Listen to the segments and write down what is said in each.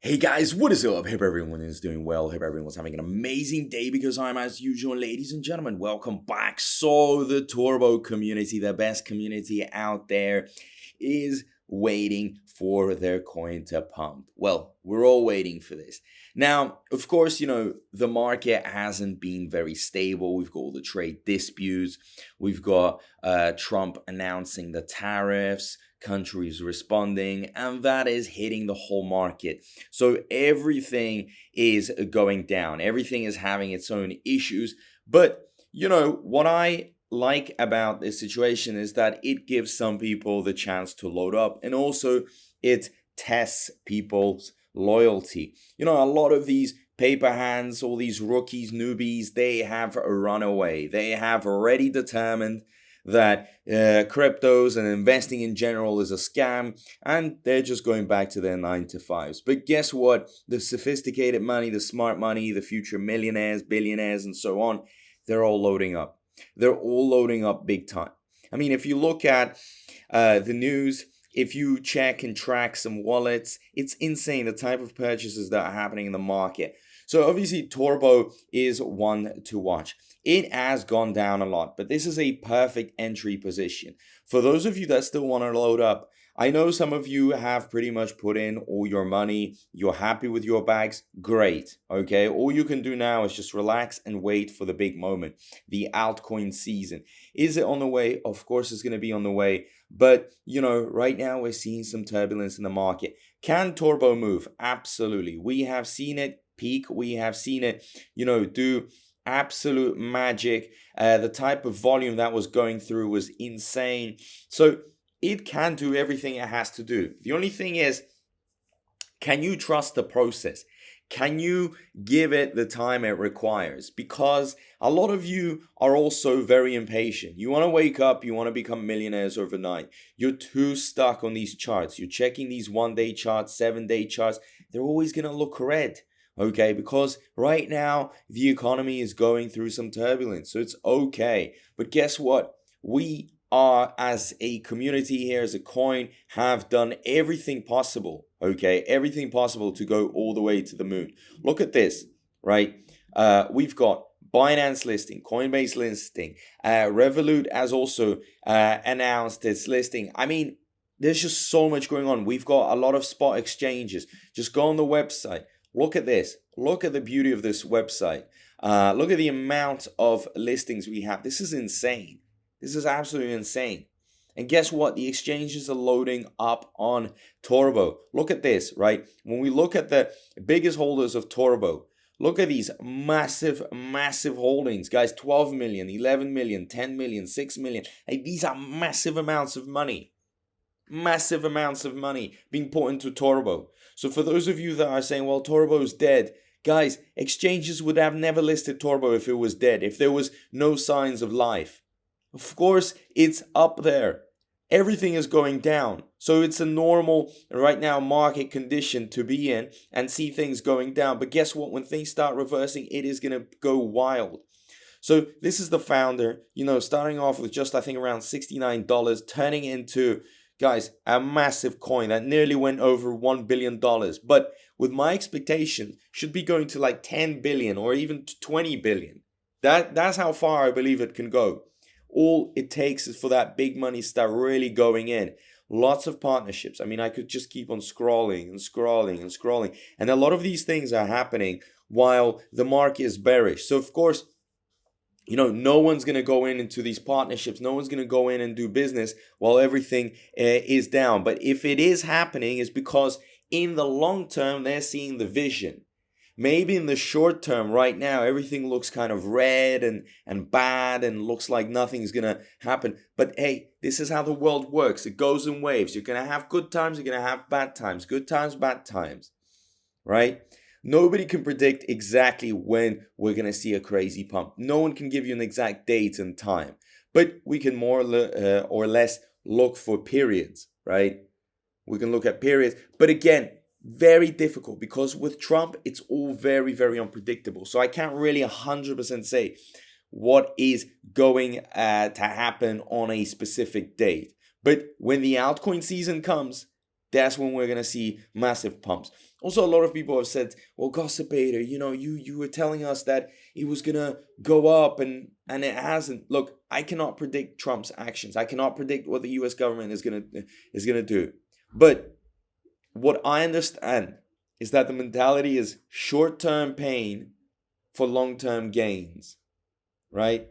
Hey guys, what is up? Hope everyone is doing well. Hope everyone's having an amazing day because I'm, as usual, ladies and gentlemen, welcome back. So, the Turbo community, the best community out there, is waiting for their coin to pump. Well, we're all waiting for this. Now, of course, the market hasn't been very stable. We've got all the trade disputes. We've got Trump announcing the tariffs, countries responding, and that is hitting the whole market. So everything is going down. Everything is having its own issues. But, what I like about this situation is that it gives some people the chance to load up, and also it tests people's loyalty. A lot of these paper hands, all these rookies, newbies, they have run away. They have already determined that cryptos and investing in general is a scam, and they're just going back to their 9 to 5s. But guess what? The sophisticated money, the smart money, the future millionaires, billionaires, and so on, they're all loading up. They're all loading up big time. I mean, if you look at the news, if you check and track some wallets, it's insane the type of purchases that are happening in the market. So obviously Turbo is one to watch. It has gone down a lot, but this is a perfect entry position. For those of you that still want to load up, I know some of you have pretty much put in all your money. You're happy with your bags. Great. Okay. All you can do now is just relax and wait for the big moment, the altcoin season. Is it on the way? Of course, it's going to be on the way. But, right now we're seeing some turbulence in the market. Can Turbo move? Absolutely. We have seen it peak. We have seen it, do absolute magic. The type of volume that was going through was insane. So it can do everything it has to do. The only thing is, can you trust the process? Can you give it the time it requires? Because a lot of you are also very impatient. You want to wake up, you want to become millionaires overnight. You're too stuck on these charts. You're checking these 1-day charts, 7-day charts. They're always going to look red. Okay, because right now the economy is going through some turbulence, so it's okay. But guess what? We are, as a community here, as a coin, have done everything possible, okay? Everything possible to go all the way to the moon. Look at this, right? We've got Binance listing, COINBASE listing, Revolut has also announced its listing. I mean, there's just so much going on. We've got a lot of spot exchanges. Just go on the website. Look at this. Look at the beauty of this website. Look at the amount of listings we have. This is insane. This is absolutely insane. And guess what? The exchanges are loading up on Turbo. Look at this, right? When we look at the biggest holders of Turbo, look at these massive, massive holdings. Guys, 12 million, 11 million, 10 million, 6 million. Hey, these are massive amounts of money. Massive amounts of money being put into Turbo. So for those of you that are saying, well, Turbo's dead, guys, exchanges would have never listed Turbo if it was dead, if there was no signs of life. Of course, it's up there. Everything is going down. So it's a normal, right now, market condition to be in and see things going down. But guess what? When things start reversing, it is going to go wild. So this is the founder, starting off with just, I think, around $69, turning into, guys, a massive coin that nearly went over $1 billion. But with my expectation, should be going to like 10 billion or even 20 billion. That's how far I believe it can go. All it takes is for that big money to start really going in. Lots of partnerships. I mean, I could just keep on scrolling and scrolling and scrolling. And a lot of these things are happening while the market is bearish. So, of course, no one's going to go into these partnerships. No one's going to go in and do business while everything is down. But if it is happening, it's because in the long term, they're seeing the vision. Maybe in the short term, right now, everything looks kind of red and bad and looks like nothing's going to happen. But hey, this is how the world works. It goes in waves. You're going to have good times. You're going to have bad times. Good times, bad times. Right? Nobody can predict exactly when we're going to see a crazy pump. No one can give you an exact date and time. But we can more or less look for periods, right? We can look at periods. But again, very difficult because with Trump, it's all very, very unpredictable. So I can't really 100% say what is going to happen on a specific date. But when the altcoin season comes, that's when we're going to see massive pumps. Also, a lot of people have said, well, Gossipator, you were telling us that it was going to go up and it hasn't. Look, I cannot predict Trump's actions. I cannot predict what the US government is going to do. But what I understand is that the mentality is short-term pain for long-term gains, right?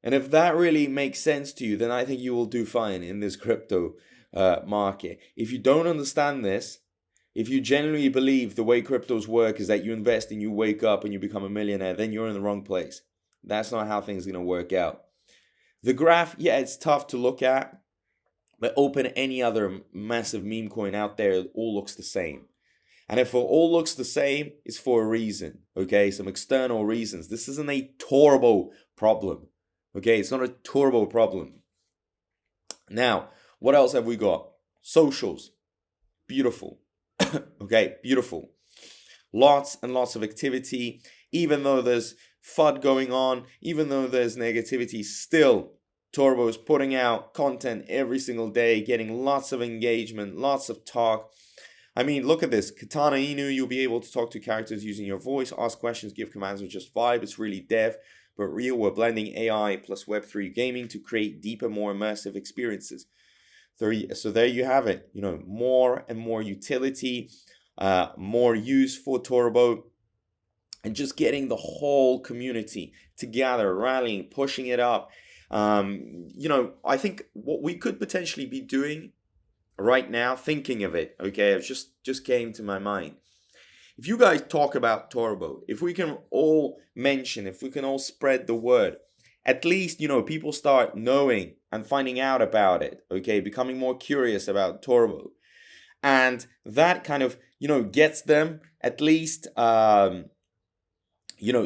And if that really makes sense to you, then I think you will do fine in this crypto market. If you don't understand this, if you genuinely believe the way cryptos work is that you invest and you wake up and you become a millionaire, then you're in the wrong place. That's not how things are going to work out. The graph, yeah, it's tough to look at, but open any other massive meme coin out there, it all looks the same. And if it all looks the same, it's for a reason, okay? Some external reasons. This isn't a turbo problem, okay? It's not a turbo problem. Now, what else have we got? Socials. Beautiful. Okay, beautiful. Lots and lots of activity. Even though there's FUD going on, even though there's negativity, still Turbo is putting out content every single day, getting lots of engagement, lots of talk. I mean, look at this. Katana Inu, you'll be able to talk to characters using your voice, ask questions, give commands with just vibe. It's really dev, but real. We're blending AI plus Web3 gaming to create deeper, more immersive experiences. So there you have it. More and more utility, more use for Turbo, and just getting the whole community together, rallying, pushing it up. I think what we could potentially be doing right now, thinking of it, okay, it just came to my mind. If you guys talk about Turbo, if we can all mention, if we can all spread the word, at least, people start knowing and finding out about it, okay, becoming more curious about Turbo. And that kind of, gets them at least,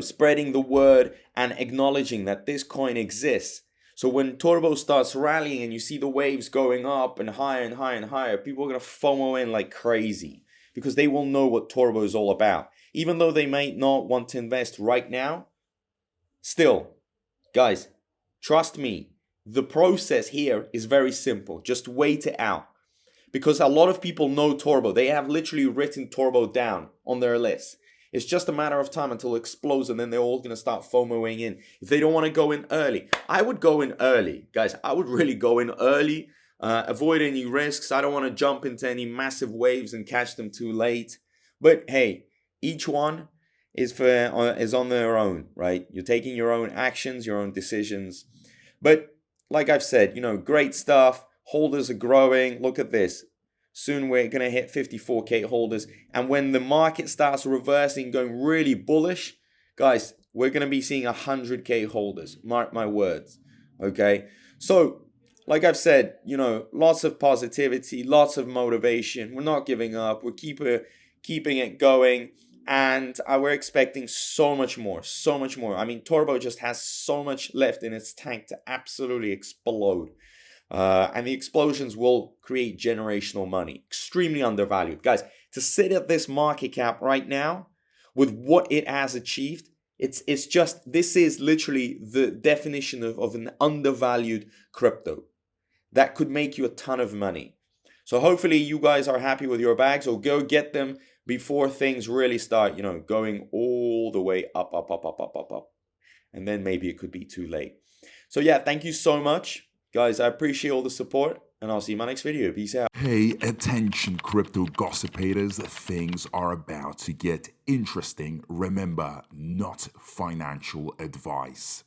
spreading the word and acknowledging that this coin exists. So when Turbo starts rallying and you see the waves going up and higher and higher and higher, people are going to FOMO in like crazy because they will know what Turbo is all about. Even though they might not want to invest right now, still, guys, trust me, the process here is very simple. Just wait it out. Because a lot of people know Turbo. They have literally written Turbo down on their list. It's just a matter of time until it explodes and then they're all going to start FOMOing in. If they don't want to go in early, I would go in early. Guys, I would really go in early. Avoid any risks. I don't want to jump into any massive waves and catch them too late. But hey, each one is on their own, right? You're taking your own actions, your own decisions. But like I've said, great stuff. Holders are growing. Look at this. Soon we're going to hit 54K holders. And when the market starts reversing, going really bullish, guys, we're going to be seeing 100K holders. Mark my words. Okay. So, like I've said, lots of positivity, lots of motivation. We're not giving up. We're keeping it going. And we're expecting so much more. I mean, Turbo just has so much left in its tank to absolutely explode. And the explosions will create generational money. Extremely undervalued. Guys, to sit at this market cap right now with what it has achieved, this is literally the definition of an undervalued crypto that could make you a ton of money. So hopefully you guys are happy with your bags, or go get them before things really start, going all the way up. And then maybe it could be too late. So yeah, thank you so much. Guys, I appreciate all the support, and I'll see you in my next video. Peace out. Hey, attention crypto gossipators, things are about to get interesting. Remember, not financial advice.